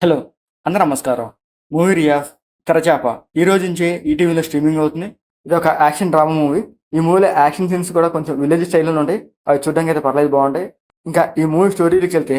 Hello! అందరూ నమస్కారం. Movie Riyaz 'తెరచాప' ఈ రోజు నుంచే ఈటీవీలో స్ట్రీమింగ్ అవుతుంది. ఇదొక యాక్షన్ డ్రామా మూవీ. ఈ మూవీలో యాక్షన్ సీన్స్ కూడా కొంచెం విలేజ్ స్టైల్‌లోనే ఉంటాయి. అవి చూడడానికైతే పర్లేదు బావుంటాయి. ఇంకా ఈ మూవీ స్టోరీలోకెళ్తే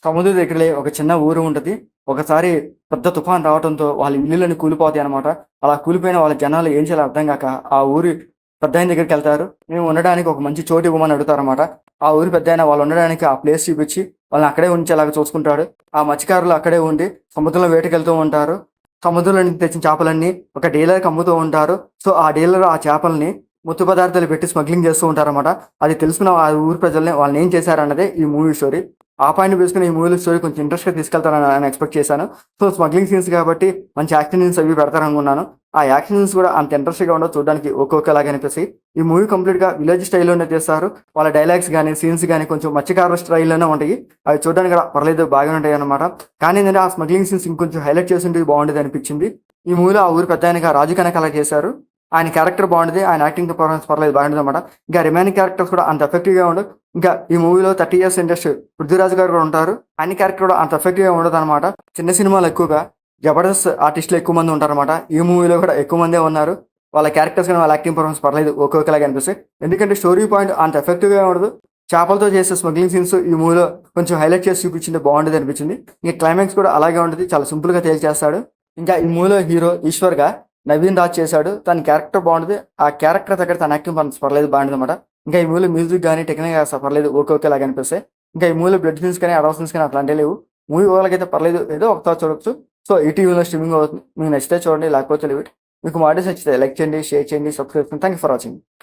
సముద్రం దగ్గరలో ఒక చిన్న ఊరు ఉంటది. ఒకసారి పెద్ద తుఫాను రావటంతో వాళ్ళ ఇల్లులన్నీ కూలిపోతాయన్నమాట. అలా కూలిపోయిన వాళ్ళ జనాలు ఏం చేయాలో అర్థం గాక ఆ ఊరి పెద్దాయన దగ్గరికెళ్తారు. మేము ఉండడానికి ఒక మంచి చోటు ఇవ్వమని అడుగుతారన్నమాట. ఆ ఊరి పెద్దాయన వాళ్ళు ఉండడానికి ఆ ప్లేస్ చూపించి వాళ్ళని అక్కడే ఉంచేలాగా చూసుకుంటాడు. ఆ మత్స్యకారులు అక్కడే ఉండి సముద్రంలో వేటకెళ్తూ ఉంటారు. సముద్రంలో నుంచి తెచ్చిన చేపలన్నీ ఒక డీలర్‌కి అమ్ముతూ ఉంటారు. సో, ఆ డీలర్ ఆ చేపల్ని మత్తు పదార్థాలు పెట్టి స్మగ్లింగ్ చేస్తూ ఉంటారన్నమాట. అది తెలుసుకున్న ఆ ఊరి ప్రజల్ని వాళ్ళని ఏం చేశారన్నదే ఈ మూవీ స్టోరీ. ఆ పాయింట్‌ని బేసుకొని ఈ మూవీ స్టోరీ కొంచెం ఇంట్రెస్ట్‌గా తీసుకెళ్తారని నేను ఎక్స్‌పెక్ట్ చేశాను. సో, స్మగ్లింగ్ సీన్స్ కాబట్టి మంచి యాక్షన్ సీన్స్ అవి పెడతారనుకున్నాను. ఆ యాక్షన్ సీన్స్ కూడా అంత ఇంట్రెస్ట్‌గా ఉండవు, చూడడానికి ఒక్కొక్కలాగా అనిపిస్తాయి. ఈ మూవీ కంప్లీట్‌గా విలేజ్ స్టైల్‌లోనే తీస్తారు. వాళ్ళ డైలాగ్స్ గాని, సీన్స్ గాని కొంచెం మత్స్యకారుల స్టైల్‌లోనే ఉంటాయి. అవి చూడడానికి కూడా పర్లేదు బాగానే ఉంటాయన్నమాట. కానీ ఏంటంటే ఆ స్మగ్లింగ్ సీన్స్ ఇంకొంచెం హైలైట్ చేసుంటే బాగుండేది అనిపించింది. ఈ మూవీలో ఆ ఊరి పెద్దాయనగా రాజు కనకాల చేశారు. ఆయన క్యారెక్టర్ బాగుండేది. ఆయన యాక్టింగ్ పర్ఫార్మెన్స్ పర్లేదు బాగుండేదన్నమాట. ఇంకా రిమైనింగ్ క్యారెక్టర్స్ కూడా అంత ఎఫెక్టివ్‌గా ఉండవు. ఇంకా ఈ మూవీలో 30 ఇయర్స్ ఇండస్ట్రీ పృథ్వీరాజ్ గారు కూడా ఉంటారు. ఆయన క్యారెక్టర్ కూడా అంత ఎఫెక్టివ్‌గా ఉండదన్నమాట. చిన్న సినిమాలు ఎక్కువగా జబర్దస్త్ ఆర్టిస్టులు ఎక్కువ మంది ఉంటారన్నమాట. ఈ మూవీలో కూడా ఎక్కువ మందే ఉన్నారు. వాళ్ళ క్యారెక్టర్స్ గాని, వాళ్ళ యాక్టింగ్ పర్ఫార్మెన్స్ పర్లేదు ఒక్కొక్కలాగా అనిపిస్తాయి. ఎందుకంటే స్టోరీ పాయింట్ అంత ఎఫెక్టివ్‌గా ఉండదు. చేపలతో చేసే స్మగ్లింగ్ సీన్స్ ఈ మూవీలో కొంచెం హైలైట్ చేసి చూపించింటే బాగుండేది అనిపించింది. ఇంకా క్లైమాక్స్ కూడా అలాగే ఉంటది. చాలా సింపుల్‌గా తేల్చేస్తాడు. ఇంకా ఈ మూవీలో హీరో ఈశ్వర్‌గా నవీన్ రాజ్ చేశాడు. తన క్యారెక్టర్ బాగుంటది. ఆ క్యారెక్టర్ దగ్గర తన యాక్టింగ్ పర్ఫార్మెన్స్ పర్లేదు బాగుందన్నమాట. ఇంకా ఈ మూవీలో మ్యూజిక్ గాని, టెక్నిక్ గాని పర్లేదు ఒక్కొక్కలాగా అనిపిస్తాయి. ఇంకా ఈ మూవీలో బ్లడ్ సీన్స్ కానీ, అడల్ట్ సీన్స్ కానీ అట్లాంటివి లేవు. మూవీ ఓవరాల్‌గా అయితే పర్లేదు. ఏదో ఒకసారి చూడొచ్చు. సో, ఈటీవీలో స్ట్రీమింగ్ అవుతుంది. మీకు నచ్చితే చూడండి, లేకపోతే లీవ్ ఇట్. మీకు మా ఆడియోస్ నచ్చితే లైక్ చేయండి, షేర్ చేయండి, సబ్స్క్రైబ్ చేయండి. Thank you for watching.